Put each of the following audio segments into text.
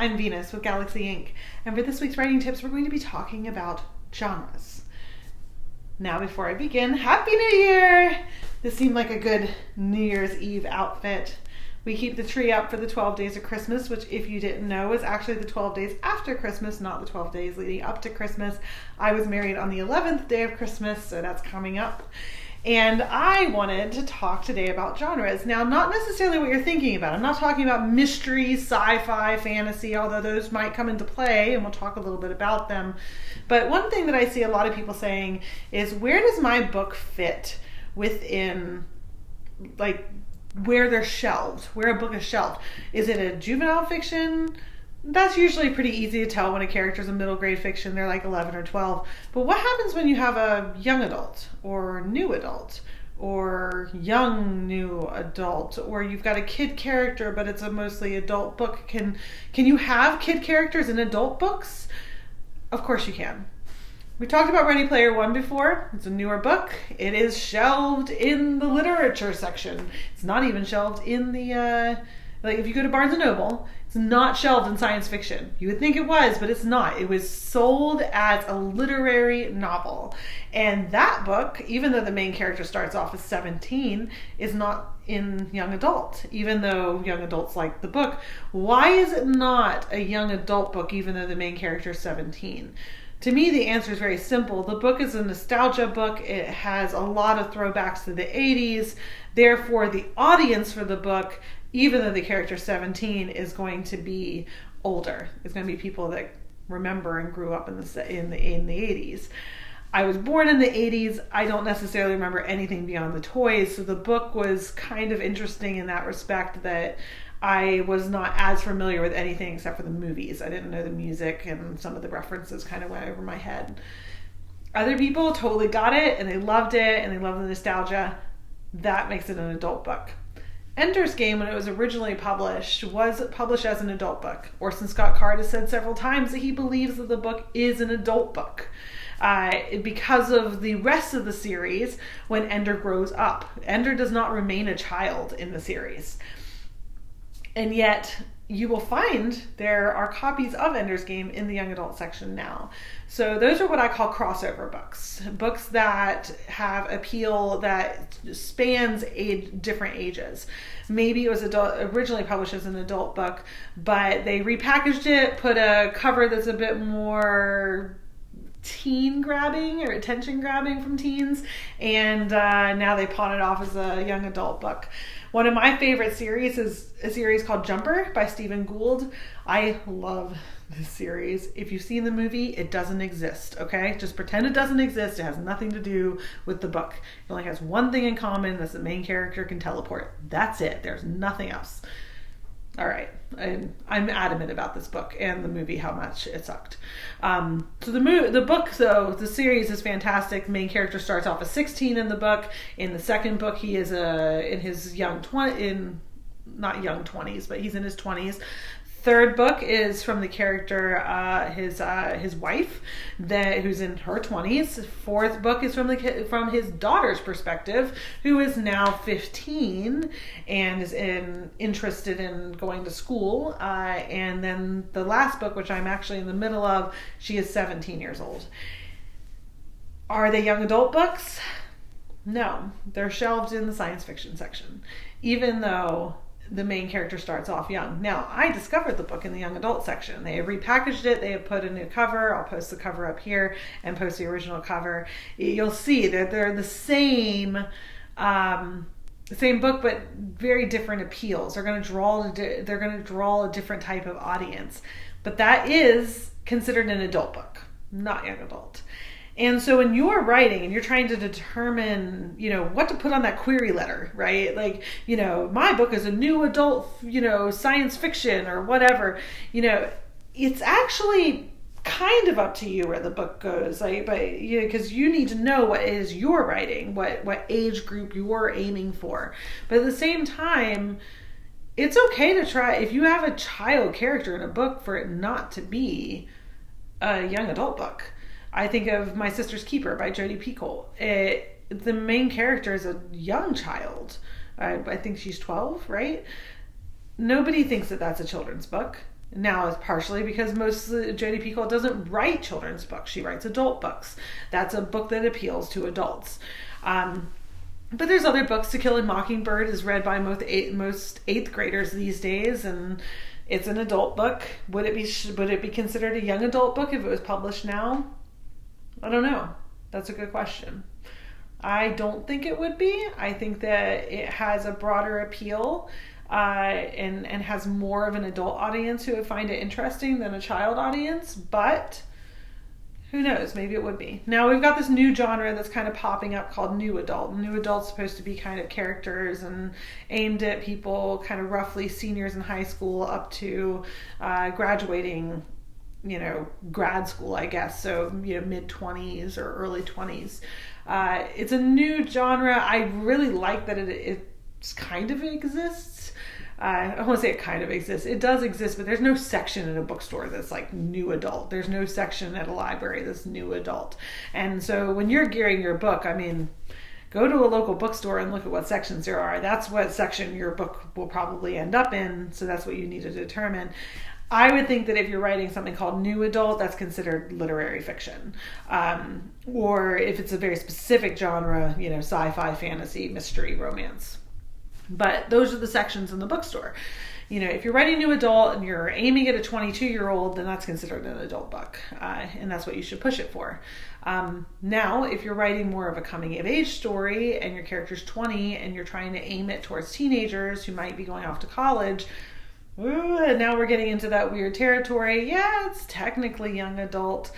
I'm Venus with Galaxy Inc. And for this week's writing tips, we're going to be talking about genres. Now, before I begin, Happy New Year! This seemed like a good New Year's Eve outfit. We keep the tree up for the 12 days of Christmas, which, if you didn't know, is actually the 12 days after Christmas, not the 12 days leading up to Christmas. I was married on the 11th day of Christmas, so that's coming up. And I wanted to talk today about genres. Now, not necessarily what you're thinking about. I'm not talking about mystery, sci-fi, fantasy, although those might come into play, and we'll talk a little bit about them. But one thing that I see a lot of people saying is, where does my book fit within, like, where they're shelved, where a book is shelved? Is it a juvenile fiction? That's usually pretty easy to tell when a character's a middle grade fiction. They're like 11 or 12. But what happens when you have a young adult or new adult or young new adult, or you've got a kid character but it's a mostly adult book? Can you have kid characters in adult books? Of course you can. We talked about Ready Player One before. It's a newer book. It is shelved in the literature section. It's not even shelved in the, like if you go to Barnes & Noble, it's not shelved in science fiction. You would think it was, but it's not. It was sold as a literary novel. And that book, even though the main character starts off as 17, is not in young adult, even though young adults like the book. Why is it not a young adult book, even though the main character is 17? To me, the answer is very simple. The book is a nostalgia book. It has a lot of throwbacks to the 80s. Therefore, the audience for the book, even though the character 17, is going to be older. It's going to be people that remember and grew up in the 80s. I was born in the 80s. I don't necessarily remember anything beyond the toys. So the book was kind of interesting in that respect, that I was not as familiar with anything except for the movies. I didn't know the music, and some of the references kind of went over my head. Other people totally got it, and they loved it, and they love the nostalgia. That makes it an adult book. Ender's Game, when it was originally published, was published as an adult book. Orson Scott Card has said several times that he believes that the book is an adult book. Because of the rest of the series, when Ender grows up. Ender does not remain a child in the series. And yet, you will find there are copies of Ender's Game in the young adult section now. So those are what I call crossover books. Books that have appeal that spans different ages. Maybe it was originally published as an adult book, but they repackaged it, put a cover that's a bit more teen grabbing or attention grabbing from teens, and now they pawn it off as a young adult book. One of my favorite series is a series called Jumper by Stephen Gould. I love this series. If you've seen the movie, it doesn't exist, okay? Just pretend it doesn't exist. It has nothing to do with the book. It only has one thing in common, that's the main character can teleport. That's it. There's nothing else. All right. I'm adamant about this book and the movie, how much it sucked. So the book, though, the series is fantastic. The main character starts off as 16 in the book. In the second book, he is in his not young 20s, but he's in his 20s. Third book is from the character, his wife, who's in her 20s. Fourth book is from his daughter's perspective, who is now 15 and is interested in going to school. And then the last book, which I'm actually in the middle of, she is 17 years old. Are they young adult books? No, they're shelved in the science fiction section, even though the main character starts off young. Now, I discovered the book in the young adult section. They have repackaged it. They have put a new cover. I'll post the cover up here and post the original cover. You'll see that they're the same book, but very different appeals. They're going to draw a different type of audience. But that is considered an adult book, not young adult. And so when you're writing and you're trying to determine, what to put on that query letter, right? Like, my book is a new adult, science fiction or whatever, it's actually kind of up to you where the book goes, like, because you need to know what it is you're writing, what age group you're aiming for. But at the same time, it's okay to try, if you have a child character in a book, for it not to be a young adult book. I think of My Sister's Keeper by Jodi Picoult. The main character is a young child. I think she's 12, right? Nobody thinks that that's a children's book. Now, it's partially because Jodi Picoult doesn't write children's books. She writes adult books. That's a book that appeals to adults. But there's other books. To Kill a Mockingbird is read by most eighth graders these days, and it's an adult book. Would it be considered a young adult book if it was published now? I don't know. That's a good question. I don't think it would be. I think that it has a broader appeal and has more of an adult audience who would find it interesting than a child audience, but who knows? Maybe it would be. Now we've got this new genre that's kind of popping up called New Adult. New Adult's supposed to be kind of characters and aimed at people kind of roughly seniors in high school up to graduating, grad school, I guess. So, mid-20s or early 20s. It's a new genre. I really like that it kind of exists. I don't want to say it kind of exists. It does exist, but there's no section in a bookstore that's like new adult. There's no section at a library that's new adult. And so when you're gearing your book, go to a local bookstore and look at what sections there are. That's what section your book will probably end up in. So that's what you need to determine. I would think that if you're writing something called new adult, that's considered literary fiction. Or if it's a very specific genre, sci-fi, fantasy, mystery, romance. But those are the sections in the bookstore. If you're writing new adult and you're aiming at a 22-year-old, then that's considered an adult book. And that's what you should push it for. Now, if you're writing more of a coming-of-age story and your character's 20 and you're trying to aim it towards teenagers who might be going off to college, now we're getting into that weird territory. Yeah, it's technically young adult.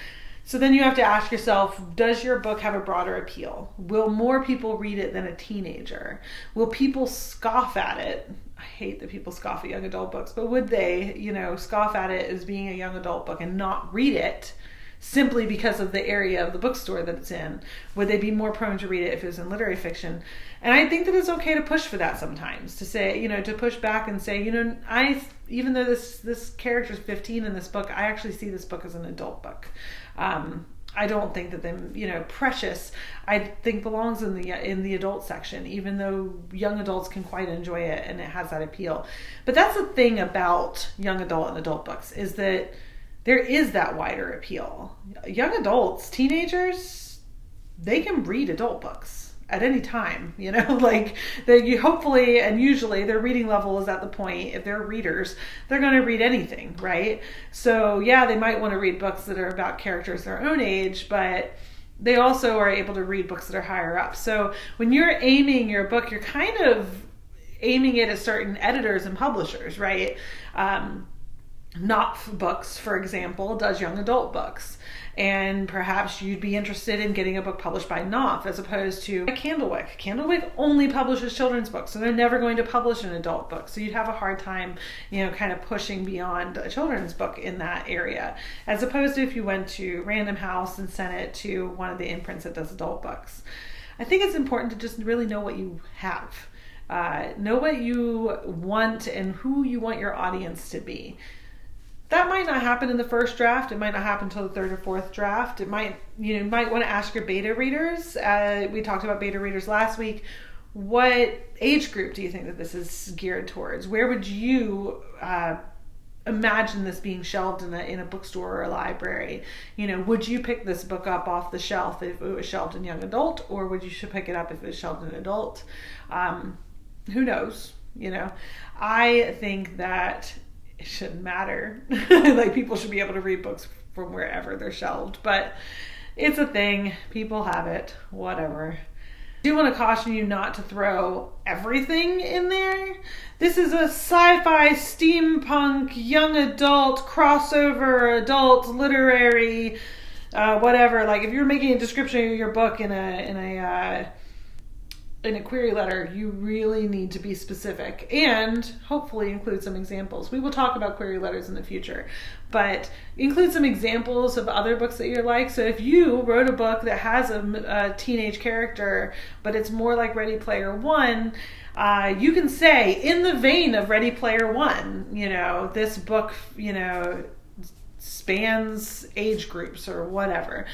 So then you have to ask yourself, does your book have a broader appeal? Will more people read it than a teenager? Will people scoff at it? I hate that people scoff at young adult books, but would they, scoff at it as being a young adult book and not read it simply because of the area of the bookstore that it's in? Would they be more prone to read it if it was in literary fiction? And I think that it's okay to push for that sometimes, to say, to push back and say, even though this character's 15 in this book, I actually see this book as an adult book. I don't think that Precious, I think belongs in the adult section, even though young adults can quite enjoy it and it has that appeal. But that's the thing about young adult and adult books, is that there is that wider appeal. Young adults, teenagers, they can read adult books at any time, hopefully and usually their reading level is at the point, if they're readers, they're going to read anything, right? So yeah, they might want to read books that are about characters their own age, but they also are able to read books that are higher up. So when you're aiming your book, you're kind of aiming it at certain editors and publishers, right? Knopf Books, for example, does young adult books. And perhaps you'd be interested in getting a book published by Knopf as opposed to Candlewick. Candlewick only publishes children's books, so they're never going to publish an adult book. So you'd have a hard time, kind of pushing beyond a children's book in that area. As opposed to if you went to Random House and sent it to one of the imprints that does adult books. I think it's important to just really know what you have. Know what you want and who you want your audience to be. That might not happen in the first draft. It might not happen until the third or fourth draft. It might, you might want to ask your beta readers. We talked about beta readers last week. What age group do you think that this is geared towards? Where would you imagine this being shelved in a bookstore or a library? Would you pick this book up off the shelf if it was shelved in young adult, or would you pick it up if it was shelved in adult? Who knows? I think that it shouldn't matter. People should be able to read books from wherever they're shelved, but it's a thing. People have it, whatever. I do want to caution you not to throw everything in there. This is a sci-fi, steampunk, young adult, crossover, adult, literary, whatever. If you're making a description of your book in a query letter, you really need to be specific and hopefully include some examples. We will talk about query letters in the future, but include some examples of other books that you like. So if you wrote a book that has a teenage character, but it's more like Ready Player One, you can say, in the vein of Ready Player One, this book, spans age groups or whatever.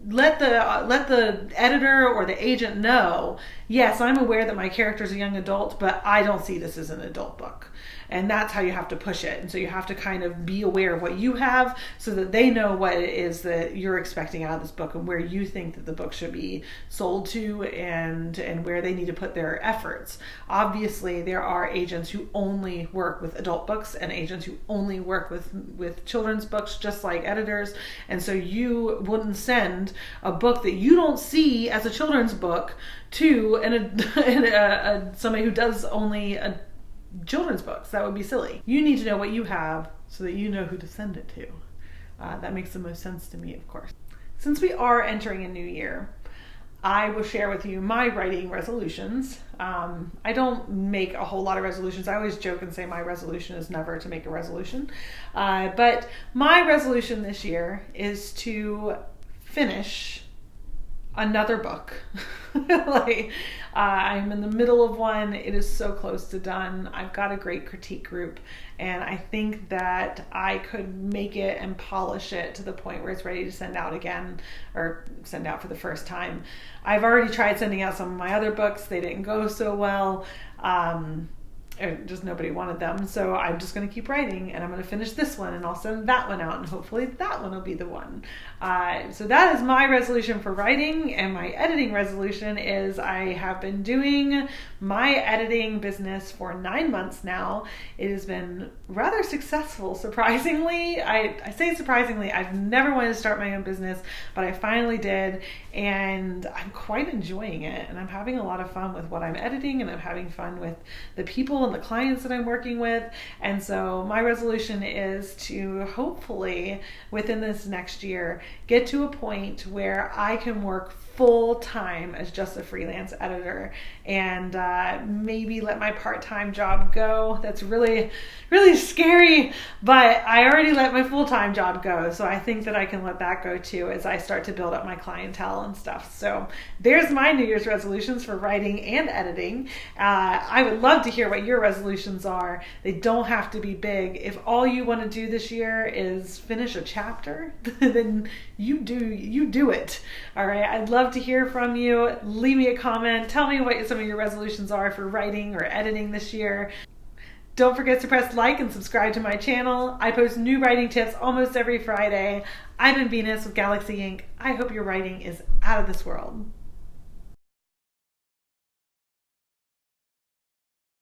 Let the editor or the agent know yes, I'm aware that my character's a young adult, but I don't see this as an adult book. And that's how you have to push it. And so you have to kind of be aware of what you have so that they know what it is that you're expecting out of this book and where you think that the book should be sold to and where they need to put their efforts. Obviously, there are agents who only work with adult books and agents who only work with children's books, just like editors. And so you wouldn't send a book that you don't see as a children's book to somebody who does only children's books. That would be silly. You need to know what you have so that you know who to send it to. That makes the most sense to me, of course. Since we are entering a new year, I will share with you my writing resolutions. I don't make a whole lot of resolutions. I always joke and say my resolution is never to make a resolution. But my resolution this year is to finish another book. I'm in the middle of one. It is so close to done. I've got a great critique group, and I think that I could make it and polish it to the point where it's ready to send out again, or send out for the first time. I've already tried sending out some of my other books. They didn't go so well. Just nobody wanted them. So I'm just going to keep writing, and I'm going to finish this one, and I'll send that one out, and hopefully that one will be the one. So that is my resolution for writing, and my editing resolution is I have been doing my editing business for 9 months now. It has been rather successful, surprisingly. I say surprisingly, I've never wanted to start my own business, but I finally did, and I'm quite enjoying it, and I'm having a lot of fun with what I'm editing, and I'm having fun with the people and the clients that I'm working with. And so my resolution is to hopefully within this next year get to a point where I can work full time as just a freelance editor, and maybe let my part-time job go. That's really, really scary, but I already let my full-time job go, so I think that I can let that go too as I start to build up my clientele and stuff. So there's my New Year's resolutions for writing and editing. I would love to hear what your resolutions are. They don't have to be big. If all you want to do this year is finish a chapter, then you do it. All right, I'd love to hear from you. Leave me a comment. Tell me what some of your resolutions are for writing or editing this year. Don't forget to press like and subscribe to my channel. I post new writing tips almost every Friday. I've been Venus with Galaxy Ink. I hope your writing is out of this world.